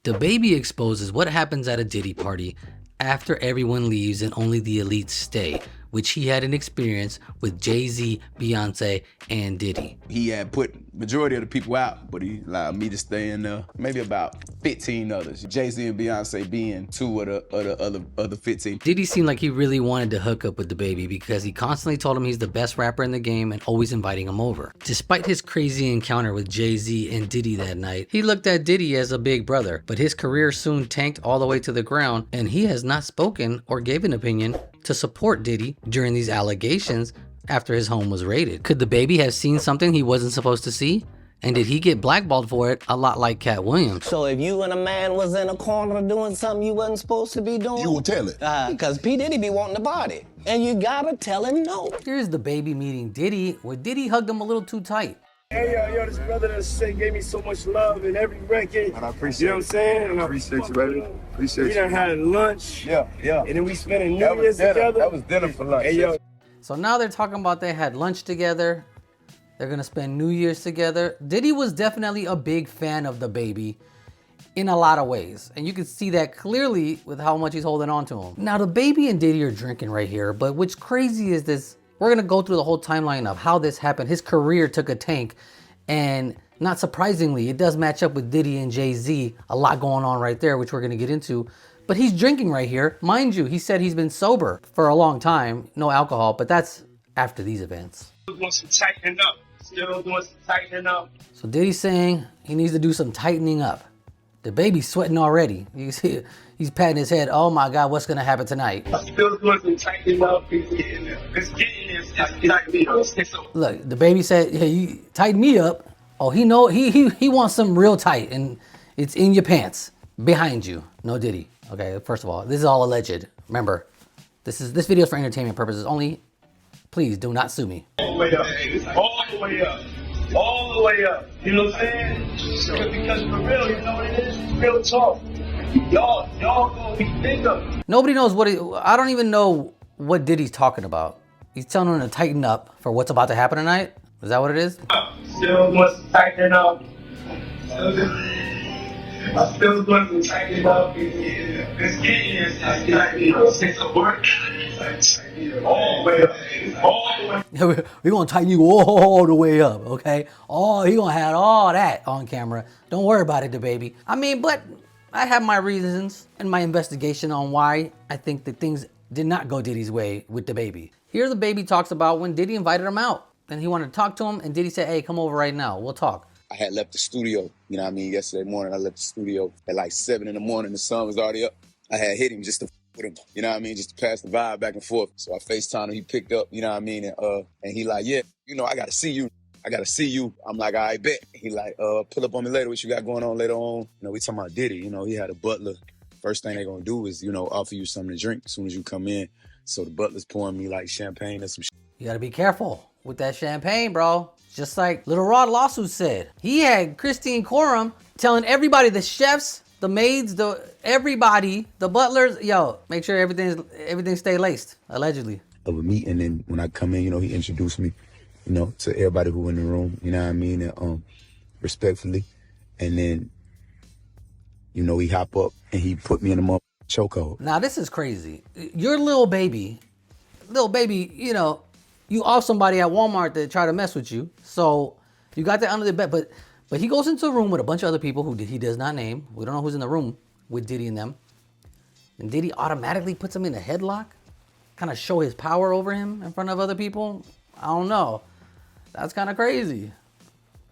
DaBaby exposes what happens at a Diddy party after everyone leaves and only the elites stay, which he had an experience with Jay-Z, Beyonce, and Diddy. He had put majority of the people out, but he allowed me to stay in there. Maybe about 15 others. Jay-Z and Beyonce being two of the other 15. Diddy seemed like he really wanted to hook up with DaBaby because he constantly told him he's the best rapper in the game and always inviting him over. Despite his crazy encounter with Jay-Z and Diddy that night, he looked at Diddy as a big brother, but his career soon tanked all the way to the ground, and he has not spoken or gave an opinion to support Diddy during these allegations after his home was raided. Could DaBaby have seen something he wasn't supposed to see? And did he get blackballed for it, a lot like Cat Williams? So if you and a man was in a corner doing something you wasn't supposed to be doing, you will tell it. Because P. Diddy be wanting the body. And you gotta tell him no. Here's DaBaby meeting Diddy, where Diddy hugged him a little too tight. Hey, yo, this brother that gave me so much love in every record. And I appreciate you know what I'm saying? And I appreciate you, baby. Appreciate we done had lunch. Yeah. And then we spent a New Year's together. That was dinner for lunch. Hey, yo. So now they're talking about they had lunch together. They're gonna spend New Year's together. Diddy was definitely a big fan of DaBaby in a lot of ways. And you can see that clearly with how much he's holding on to him. Now DaBaby and Diddy are drinking right here, but what's crazy is this, we're gonna go through the whole timeline of how this happened. His career took a tank, and not surprisingly, it does match up with Diddy and Jay-Z. A lot going on right there, which we're gonna get into. But he's drinking right here. Mind you, he said he's been sober for a long time, no alcohol, but that's after these events. Doing some tightening up. Still doing some tightening up. So Diddy's saying he needs to do some tightening up. DaBaby's sweating already. You see, he's patting his head. Oh my God, what's gonna happen tonight? Still doing some tightening up. It's getting this. Look, DaBaby said, "Hey, you tighten me up." Oh, he wants some real tight, and it's in your pants, behind you. No Diddy. Okay, first of all, this is all alleged. Remember, this video is for entertainment purposes only. Please do not sue me. All the way up. All the way up. All the way up. You know what I'm saying? Because for real, you know what it is? Real talk. Y'all gonna be bigger. Nobody knows I don't even know what Diddy's talking about. He's telling him to tighten up for what's about to happen tonight. Is that what it is? Still wants to tighten up. I still want to tighten up. It's getting it's a work. All the way up. All the way. We're gonna tighten you all the way up, okay? He gonna have all that on camera. Don't worry about it, DaBaby. I mean, but I have my reasons and my investigation on why I think that things did not go Diddy's way with DaBaby. Here DaBaby talks about when Diddy invited him out and he wanted to talk to him, and Diddy said, "Hey, come over right now. We'll talk." I had left the studio, you know what I mean? Yesterday morning, I left the studio at like 7 in the morning. The sun was already up. I had hit him just to with him, you know what I mean? Just to pass the vibe back and forth. So I FaceTimed him, he picked up, you know what I mean? And he like, yeah, you know, I gotta see you. I'm like, all right, bet. He like, pull up on me later. What you got going on later on? You know, we talking about Diddy. You know, he had a butler. First thing they gonna do is, you know, offer you something to drink as soon as you come in. So the butler's pouring me like champagne and some shit. You gotta be careful with that champagne, bro. Just like Little Rod Lawsuit said. He had Christine Coram telling everybody, the chefs, the maids, everybody, the butlers, yo, make sure everything stay laced, allegedly. Of a meeting, and then when I come in, you know, he introduced me, you know, to everybody who in the room, you know what I mean, and respectfully. And then, you know, he hop up and he put me in a chokehold. Now this is crazy. Your little baby, you know, you off somebody at Walmart that try to mess with you. So you got that under the bed, but he goes into a room with a bunch of other people who he does not name. We don't know who's in the room with Diddy and them. And Diddy automatically puts him in a headlock, kind of show his power over him in front of other people. I don't know. That's kind of crazy.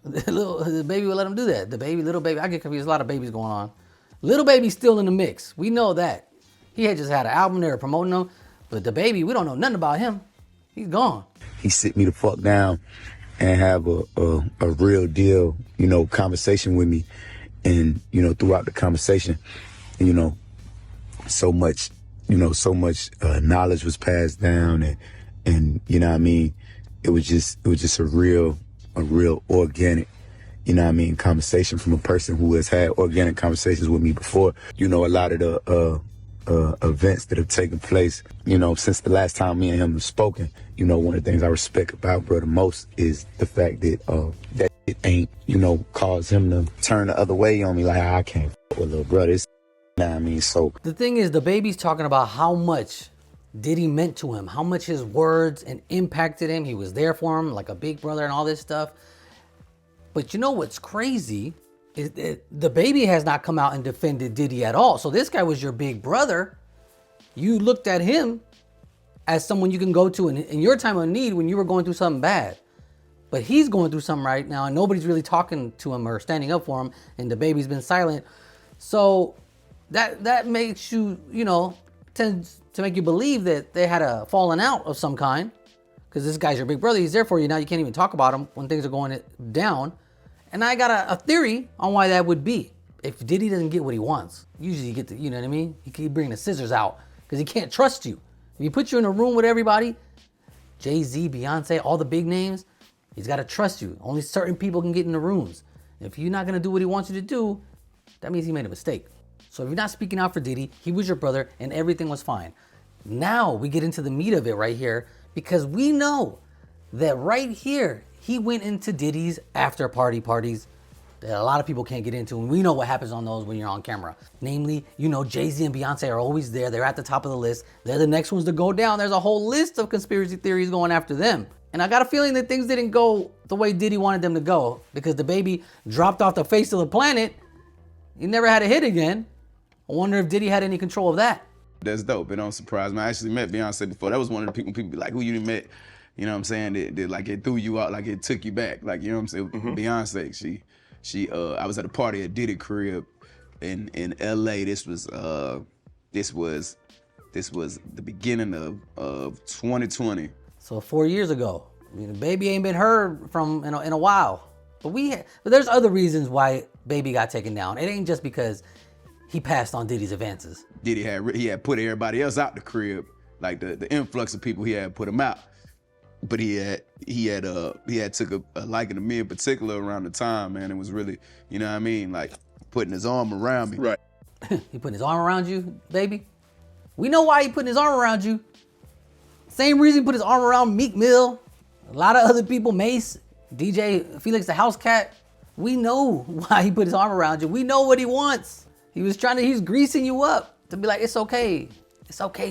The baby would let him do that. Little baby, I get confused. There's a lot of babies going on. Little baby's still in the mix. We know that. He had just had an album, they were promoting him. But DaBaby, we don't know nothing about him. He's gone. He sit me the fuck down and have a real deal, you know, conversation with me. And, you know, throughout the conversation, you know, so much knowledge was passed down, and you know what I mean, it was just a real organic, you know what I mean, conversation from a person who has had organic conversations with me before. You know, a lot of events that have taken place, you know, since the last time me and him have spoken. You know, one of the things I respect about bro the most is the fact that that it ain't, you know, caused him to turn the other way on me. Like, I can't f with little brother. You know what I mean? So the thing is, DaBaby's talking about how much Diddy meant to him, how much his words and impacted him. He was there for him like a big brother and all this stuff. But you know what's crazy is that DaBaby has not come out and defended Diddy at all. So this guy was your big brother. You looked at him as someone you can go to in your time of need when you were going through something bad. But he's going through something right now and nobody's really talking to him or standing up for him, and DaBaby's been silent. So that makes you, you know, tends to make you believe that they had a falling out of some kind, because this guy's your big brother. He's there for you. Now you can't even talk about him when things are going down. And I got a theory on why that would be. If Diddy doesn't get what he wants, usually you get the, you know what I mean? He can bring the scissors out because he can't trust you. If he puts you in a room with everybody, Jay-Z, Beyonce, all the big names, he's got to trust you. Only certain people can get in the rooms. If you're not going to do what he wants you to do, that means he made a mistake. So if you're not speaking out for Diddy, he was your brother and everything was fine. Now we get into the meat of it right here, because we know that right here, he went into Diddy's after parties that a lot of people can't get into. And we know what happens on those when you're on camera. Namely, you know, Jay-Z and Beyonce are always there. They're at the top of the list. They're the next ones to go down. There's a whole list of conspiracy theories going after them. And I got a feeling that things didn't go the way Diddy wanted them to go, because DaBaby dropped off the face of the planet. He never had a hit again. I wonder if Diddy had any control of that. That's dope. It don't surprise me. I actually met Beyonce before. That was one of the people be like, who you met? You know what I'm saying? That like it threw you out, like it took you back. Like, you know what I'm saying? Beyonce, she I was at a party at Diddy crib in LA. This was the beginning of 2020. So 4 years ago. I mean, Baby ain't been heard from in a while. But there's other reasons why Baby got taken down. It ain't just because he passed on Diddy's advances. Diddy had put everybody else out the crib, like the influx of people he had put him out. But he had took a liking to me in particular around the time, man. It was really, you know what I mean, like putting his arm around me. right. He putting his arm around you, baby? We know why he putting his arm around you. Same reason he put his arm around Meek Mill, a lot of other people, Mace, DJ Felix the House Cat. We know why he put his arm around you. We know what he wants. He's greasing you up to be like, it's okay,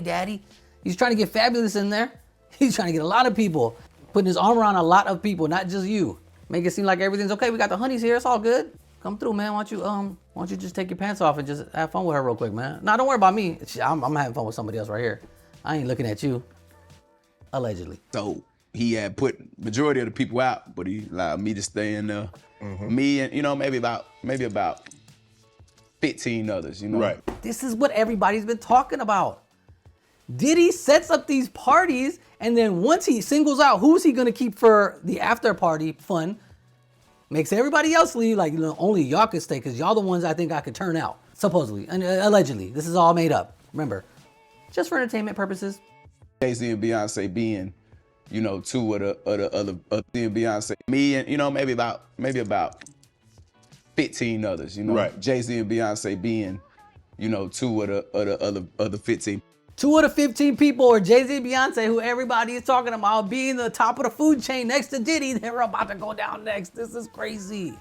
daddy. He's trying to get Fabulous in there. He's trying to get a lot of people, putting his arm around a lot of people, not just you. Make it seem like everything's okay. We got the honeys here, it's all good. Come through, man. Why don't you just take your pants off and just have fun with her real quick, man? Nah, don't worry about me. I'm having fun with somebody else right here. I ain't looking at you. Allegedly. So he had put majority of the people out, but he allowed me to stay in there. Me and, you know, maybe about 15 others, you know. Right. This is what everybody's been talking about. Diddy sets up these parties, and then once he singles out who's he gonna keep for the after party fun, makes everybody else leave, like, you know, only y'all could stay because y'all the ones I think I could turn out, supposedly, and allegedly. This is all made up. Remember, just for entertainment purposes. Jay-Z and Beyonce being, you know, two of the other and Beyonce. Me and, you know, maybe about 15 others, you know. Right. Jay-Z and Beyonce being, you know, two of the other 15. 2 of the 15 people are Jay-Z and Beyonce, who everybody is talking about being the top of the food chain next to Diddy. They're about to go down next. This is crazy.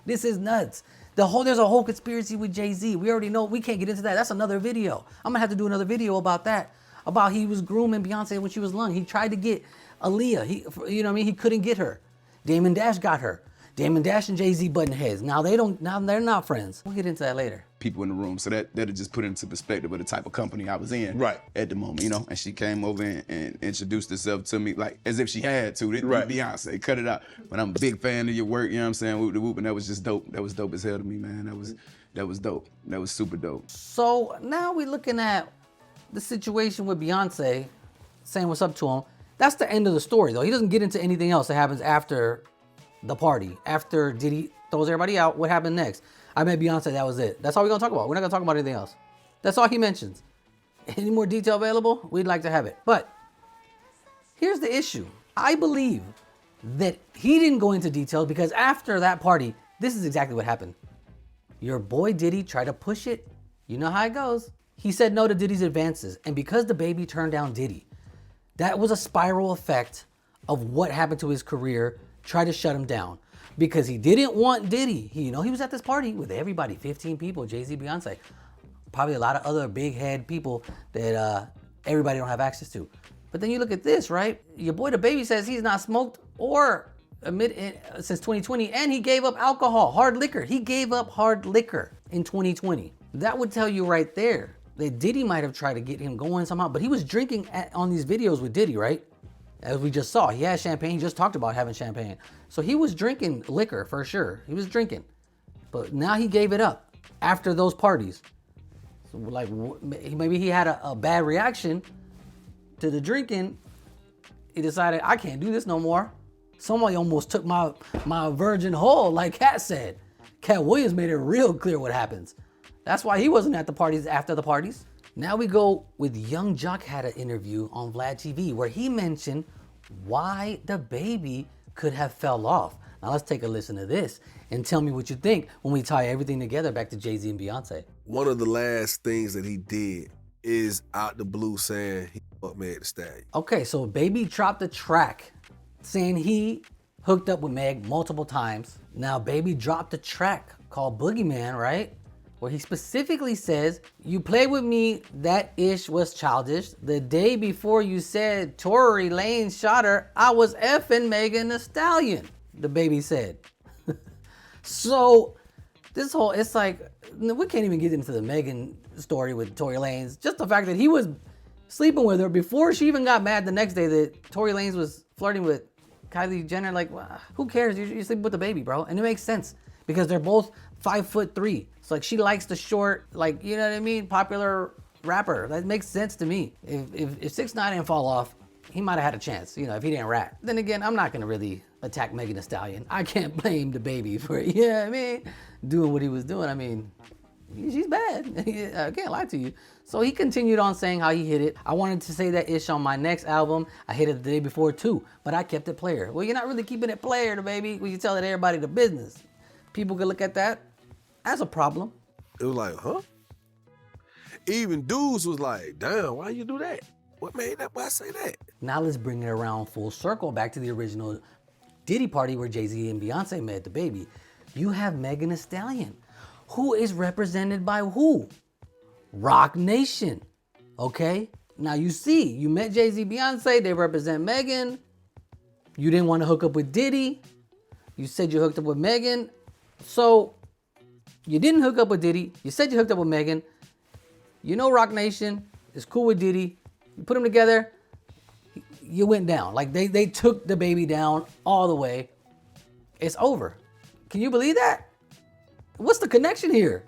This is nuts. There's a whole conspiracy with Jay-Z. We already know. We can't get into that. That's another video. I'm gonna have to do another video about that. About he was grooming Beyonce when she was young. He tried to get Aaliyah. You know what I mean? He couldn't get her. Damon Dash got her. Damon Dash and Jay-Z button heads. Now they're not friends. We'll get into that later. People in the room, so that'll just put into perspective of the type of company I was in Right. at the moment, you know. And she came over and introduced herself to me like as if she had to. Right. Beyonce, cut it out. But I'm a big fan of your work, you know what I'm saying? Whoop the whoop, and that was just dope. That was dope as hell to me, man. That was dope. That was super dope. So now we're looking at the situation with Beyonce saying what's up to him. That's the end of the story, though. He doesn't get into anything else that happens after the party. After Diddy throws everybody out, what happened next? I met Beyonce, that was it. That's all we're gonna talk about. We're not gonna talk about anything else. That's all he mentions. Any more detail available? We'd like to have it. But here's the issue. I believe that he didn't go into details because after that party, this is exactly what happened. Your boy Diddy tried to push it. You know how it goes. he said no to Diddy's advances. And because DaBaby turned down Diddy, that was a spiral effect of what happened to his career, tried to shut him down. Because he didn't want Diddy. He was at this party with everybody, 15 people, Jay-Z, Beyonce. Probably a lot of other big head people that everybody don't have access to. But then you look at this, right? Your boy DaBaby says he's not smoked or since 2020, and he gave up alcohol, hard liquor. He gave up hard liquor in 2020. That would tell you right there that Diddy might have tried to get him going somehow, but he was drinking on these videos with Diddy, right? As we just saw, he had champagne. He just talked about having champagne. So he was drinking liquor for sure. He was drinking. But now he gave it up after those parties. So like maybe he had a bad reaction to the drinking. He decided, I can't do this no more. Somebody almost took my virgin whole, like Cat said. Cat Williams made it real clear what happens. That's why he wasn't at the parties after the parties. Now we go with Young Jock had an interview on Vlad TV where he mentioned why DaBaby could have fell off. Now let's take a listen to this and tell me what you think when we tie everything together back to Jay-Z and Beyonce. One of the last things that he did is out the blue saying he fucked Meg Thee Stallion. Okay, so Baby dropped a track saying he hooked up with Meg multiple times. Now Baby dropped a track called Boogeyman, right? Where he specifically says, you played with me, that ish was childish. The day before you said Tory Lanez shot her, I was effing Megan Thee Stallion, DaBaby said. So this whole, it's like, we can't even get into the Megan story with Tory Lanez. Just the fact that he was sleeping with her before she even got mad the next day that Tory Lanez was flirting with Kylie Jenner. Like, who cares? You're sleeping with DaBaby, bro. And it makes sense because they're both 5'3". It's like she likes the short, like, you know what I mean? Popular rapper. That makes sense to me. If 6ix9ine didn't fall off, he might have had a chance, if he didn't rap. Then again, I'm not gonna really attack Megan Thee Stallion. I can't blame DaBaby for, doing what he was doing. I mean, she's bad. I can't lie to you. So he continued on saying how he hit it. I wanted to say that ish on my next album. I hit it the day before too, but I kept it player. Well, you're not really keeping it player, DaBaby. When you tell everybody the business. People could look at that as a problem. It was like, huh? Even dudes was like, damn, why you do that? What made that boy say that? Now let's bring it around full circle back to the original Diddy party where Jay-Z and Beyonce met DaBaby. You have Megan Thee Stallion, who is represented by who? Rock Nation, okay? Now you met Jay-Z, Beyonce, they represent Megan. You didn't want to hook up with Diddy. You said you hooked up with Megan. So you didn't hook up with Diddy. You said you hooked up with Megan. Rock Nation is cool with Diddy. You put them together, you went down. Like they took DaBaby down all the way. It's over. Can you believe that? What's the connection here?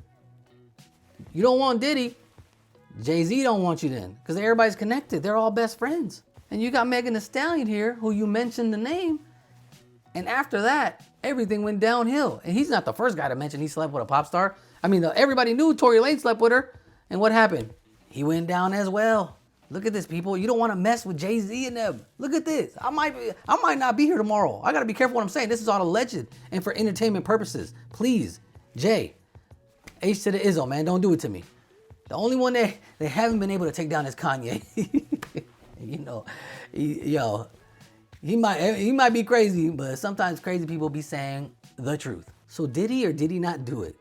You don't want Diddy. Jay-Z don't want you then. Because everybody's connected. They're all best friends. And you got Megan Thee Stallion here, who you mentioned the name. And after that, everything went downhill. And he's not the first guy to mention he slept with a pop star. I mean, everybody knew Tory Lanez slept with her. And what happened? He went down as well. Look at this, people. You don't want to mess with Jay-Z and them. Look at this. I might not be here tomorrow. I got to be careful what I'm saying. This is all alleged and for entertainment purposes. Please, Jay, H to the Izzo, man. Don't do it to me. The only one they haven't been able to take down is Kanye. He might be crazy, but sometimes crazy people be saying the truth. So did he or did he not do it?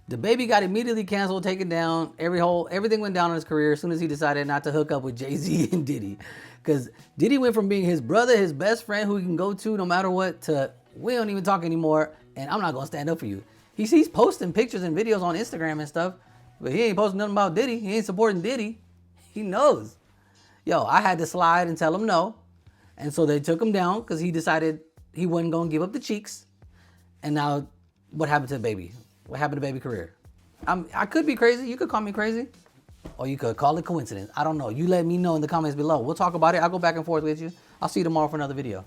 DaBaby got immediately canceled, taken down. Everything went down in his career as soon as he decided not to hook up with Jay-Z and Diddy. Because Diddy went from being his brother, his best friend who he can go to no matter what, to we don't even talk anymore and I'm not going to stand up for you. He's posting pictures and videos on Instagram and stuff, but he ain't posting nothing about Diddy. He ain't supporting Diddy. He knows. I had to slide and tell him no. And so they took him down because he decided he wasn't going to give up the cheeks. And now what happened to DaBaby? What happened to DaBaby career? I could be crazy. You could call me crazy. Or you could call it coincidence. I don't know. You let me know in the comments below. We'll talk about it. I'll go back and forth with you. I'll see you tomorrow for another video.